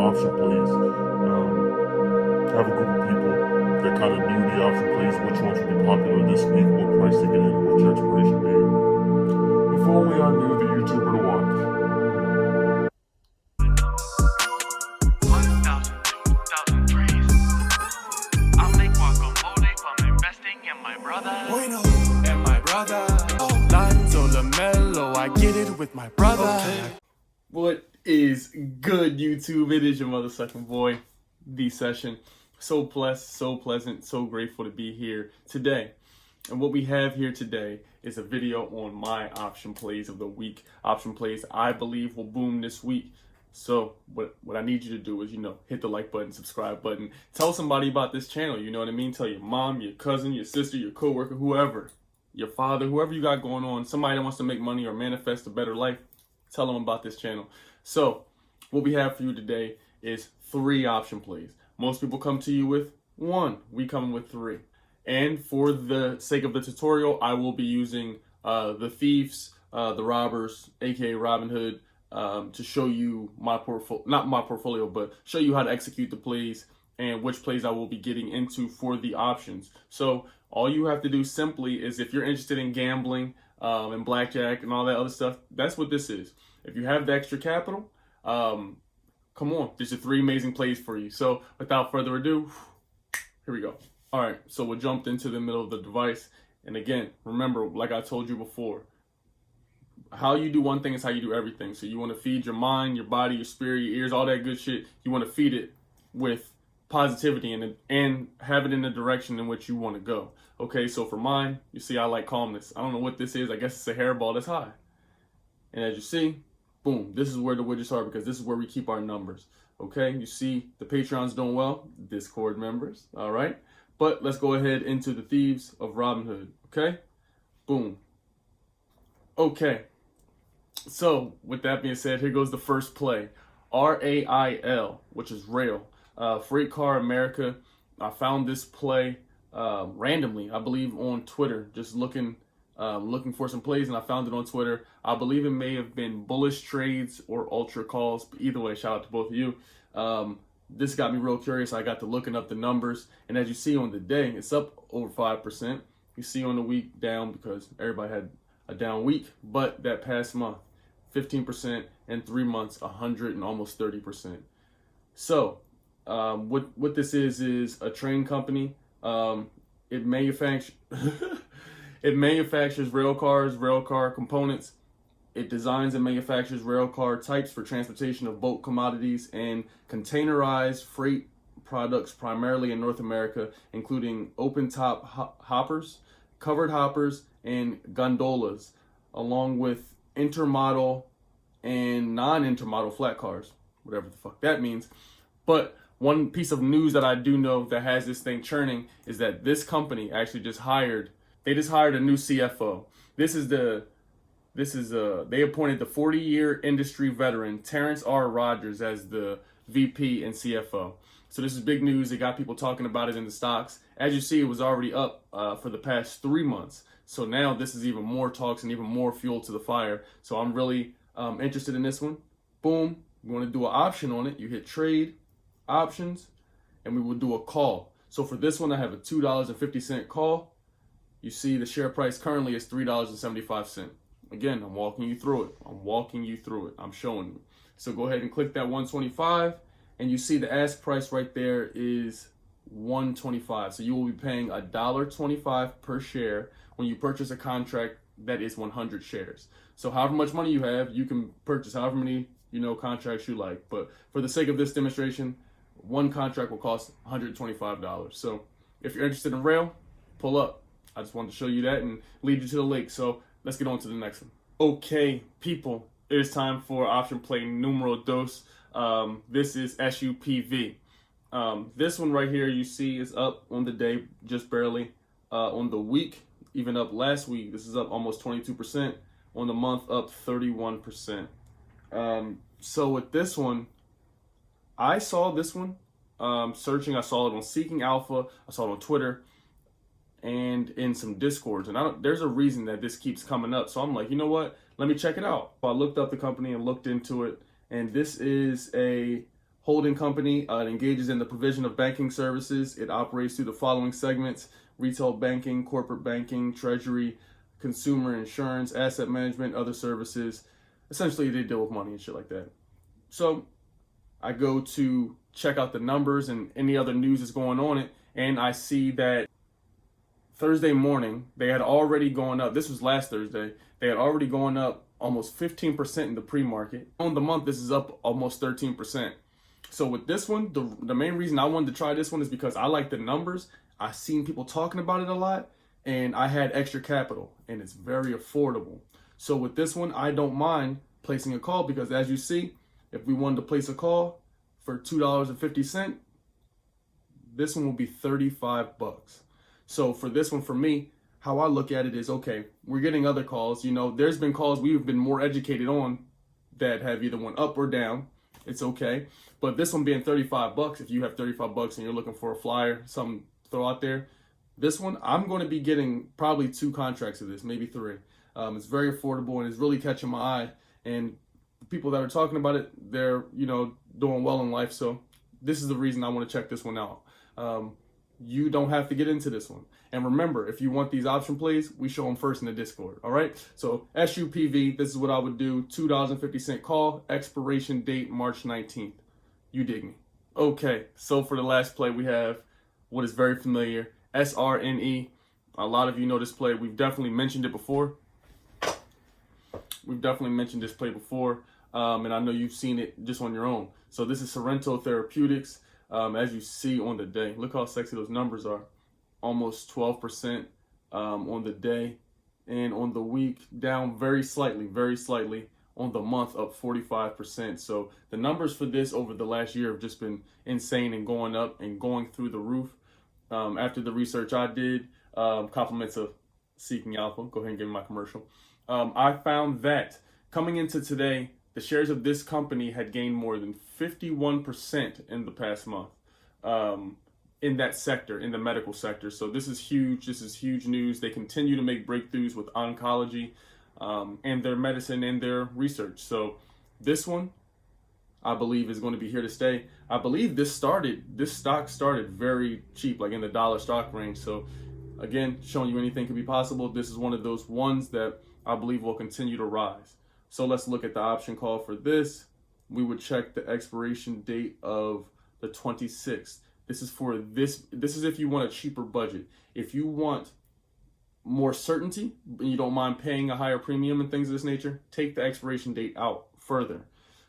option plays. I have a group of people that kind of knew the option plays, which ones would be popular this week, what price to get in, which expiration date. If only I knew the YouTuber to watch. I get it with my brother. Okay. What is good, YouTube? It is your motherfucking boy, 𝙎𝙚𝙬. So blessed, so pleasant, so grateful to be here today. And what we have here today is a video on my option plays of the week. Option plays I believe will boom this week. So what I need you to do is, hit the like button, subscribe button. Tell somebody about this channel, you know what I mean? Tell your mom, your cousin, your sister, your coworker, whoever. Your father, whoever you got going on, somebody that wants to make money or manifest a better life, tell them about this channel. So what we have for you today is 3 option plays. Most people come to you with 1. We come with 3. And for the sake of the tutorial, I will be using the thieves, the robbers, aka Robin Hood, to show you my portfolio, not my portfolio, but show you how to execute the plays and which plays I will be getting into for the options. So all you have to do simply is, if you're interested in gambling and blackjack and all that other stuff, that's what this is. If you have the extra capital, come on, there's 3 amazing plays for you. So without further ado, here we go. All right, so we're jumped into the middle of the device. And again, remember, like I told you before, how you do one thing is how you do everything. So you want to feed your mind, your body, your spirit, your ears, all that good shit. You want to feed it with positivity and have it in the direction in which you want to go. Okay, so for mine, you see I like calmness. I don't know what this is. I guess it's a hairball that's high. And as you see, boom, this is where the widgets are, because this is where we keep our numbers. Okay, you see the Patreon's doing well, Discord members, all right? But let's go ahead into the thieves of Robin Hood, okay? Boom. Okay, so with that being said, here goes the first play. RAIL, which is rail. Freight Car America. I found this play randomly, I believe, on Twitter, just looking for some plays, and I found it on Twitter. I believe it may have been bullish trades or ultra calls, but either way, shout out to both of you. This got me real curious. I got to looking up the numbers, and as you see on the day, it's up over 5%. You see on the week down because everybody had a down week, but that past month, 15%, and 3 months, 100 and almost 30%. So what this is a train company. It manufactures rail car components. It designs and manufactures rail car types for transportation of bulk commodities and containerized freight products, primarily in North America, including open top hoppers, covered hoppers, and gondolas, along with intermodal and non-intermodal flat cars, whatever the fuck that means. But one piece of news that I do know that has this thing churning is that this company actually just hired a new CFO. They appointed the 40-year industry veteran Terrence R. Rogers as the VP and CFO. So this is big news. It got people talking about it in the stocks. As you see, it was already up for the past 3 months. So now this is even more talks and even more fuel to the fire. So I'm really interested in this one. Boom. You want to do an option on it. You hit trade, options, and we will do a call. So for this one, I have a $2.50 call. You see the share price currently is $3.75. Again, I'm walking you through it. I'm showing you. So go ahead and click that 125, and you see the ask price right there is $1.25. So you will be paying $1.25 per share when you purchase a contract that is 100 shares. So however much money you have, you can purchase however many contracts you like. But for the sake of this demonstration, one contract will cost $125. So if you're interested in rail, pull up. I just wanted to show you that and lead you to the link. So let's get on to the next one. Okay, people, it is time for option play numero dos. This is SUPV. This one right here you see is up on the day, just barely. On the week, even up last week, this is up almost 22%. On the month, up 31%. So with this one, I saw this one searching. I saw it on Seeking Alpha. I saw it on Twitter and in some Discords. And there's a reason that this keeps coming up. So I'm like, you know what? Let me check it out. So I looked up the company and looked into it. And this is a holding company. It engages in the provision of banking services. It operates through the following segments: retail banking, corporate banking, treasury, consumer insurance, asset management, other services. Essentially, they deal with money and shit like that. So I go to check out the numbers and any other news that's going on it, and I see that Thursday morning, they had already gone up. This was last Thursday. They had already gone up almost 15% in the pre-market. On the month, this is up almost 13%. So with this one, the main reason I wanted to try this one is because I like the numbers. I've seen people talking about it a lot, and I had extra capital, and it's very affordable. So with this one, I don't mind placing a call because, as you see, if we wanted to place a call for $2.50, this one will be 35 bucks. So for this one, for me, how I look at it is, okay, we're getting other calls. You know, there's been calls we've been more educated on that have either went up or down. It's okay. But this one being 35 bucks, if you have 35 bucks and you're looking for a flyer, something to throw out there, this one, I'm going to be getting probably 2 contracts of this, maybe 3. It's very affordable and it's really catching my eye. And the people that are talking about it, they're, you know, doing well in life. So this is the reason I want to check this one out. You don't have to get into this one. And remember, if you want these option plays, we show them first in the Discord. All right. So SUPV, this is what I would do. $2.50 call, expiration date March 19th. You dig me? Okay. So for the last play, we have what is very familiar, SRNE. A lot of you know this play. We've definitely mentioned it before. And I know you've seen it just on your own. So this is Sorrento Therapeutics. As you see on the day, look how sexy those numbers are. Almost 12% on the day, and on the week down very slightly. On the month up 45%. So the numbers for this over the last year have just been insane and going up and going through the roof. After the research I did, compliments of Seeking Alpha, go ahead and give me my commercial. I found that coming into today, the shares of this company had gained more than 51% in the past month in that sector, in the medical sector. So this is huge. This is huge news. They continue to make breakthroughs with oncology and their medicine and their research. So this one, I believe, is going to be here to stay. I believe this stock started very cheap, like in the dollar stock range. So again, showing you anything could be possible. This is one of those ones that I believe will continue to rise. So let's look at the option call for this. We would check the expiration date of the 26th. This is for this. This is if you want a cheaper budget. If you want more certainty, and you don't mind paying a higher premium and things of this nature, take the expiration date out further.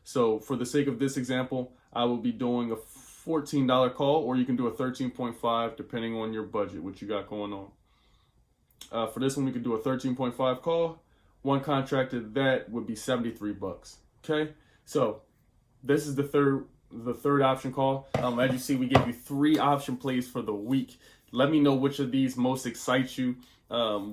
So for the sake of this example, I will be doing a $14 call, or you can do a 13.5 depending on your budget, what you got going on. For this one, we could do a 13.5 call. One contract of that would be 73 bucks. Okay, so this is the third option call. As you see, we gave you 3 option plays for the week. Let me know which of these most excites you,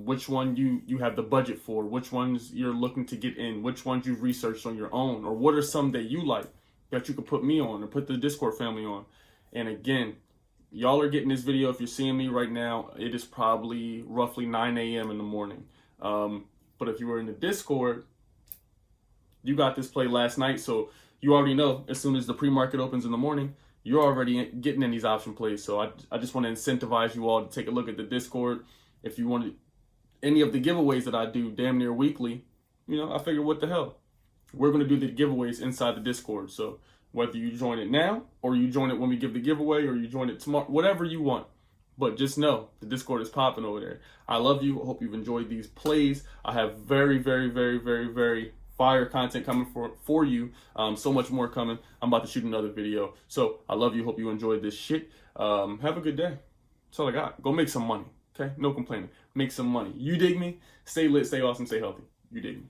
which one you have the budget for, which ones you're looking to get in, which ones you've researched on your own, or what are some that you like that you could put me on or put the Discord family on. And again, y'all are getting this video. If you're seeing me right now, it is probably roughly 9 a.m. in the morning. But if you were in the Discord, you got this play last night, so you already know as soon as the pre-market opens in the morning, you're already getting in these option plays. So I just want to incentivize you all to take a look at the Discord. If you want any of the giveaways that I do damn near weekly, you know, I figure what the hell. We're going to do the giveaways inside the Discord. So whether you join it now or you join it when we give the giveaway or you join it tomorrow, whatever you want. But just know the Discord is popping over there. I love you. I hope you've enjoyed these plays. I have very, very, very, very, very fire content coming for you. So much more coming. I'm about to shoot another video. So I love you. Hope you enjoyed this shit. Have a good day. That's all I got. Go make some money. Okay? No complaining. Make some money. You dig me? Stay lit, stay awesome, stay healthy. You dig me?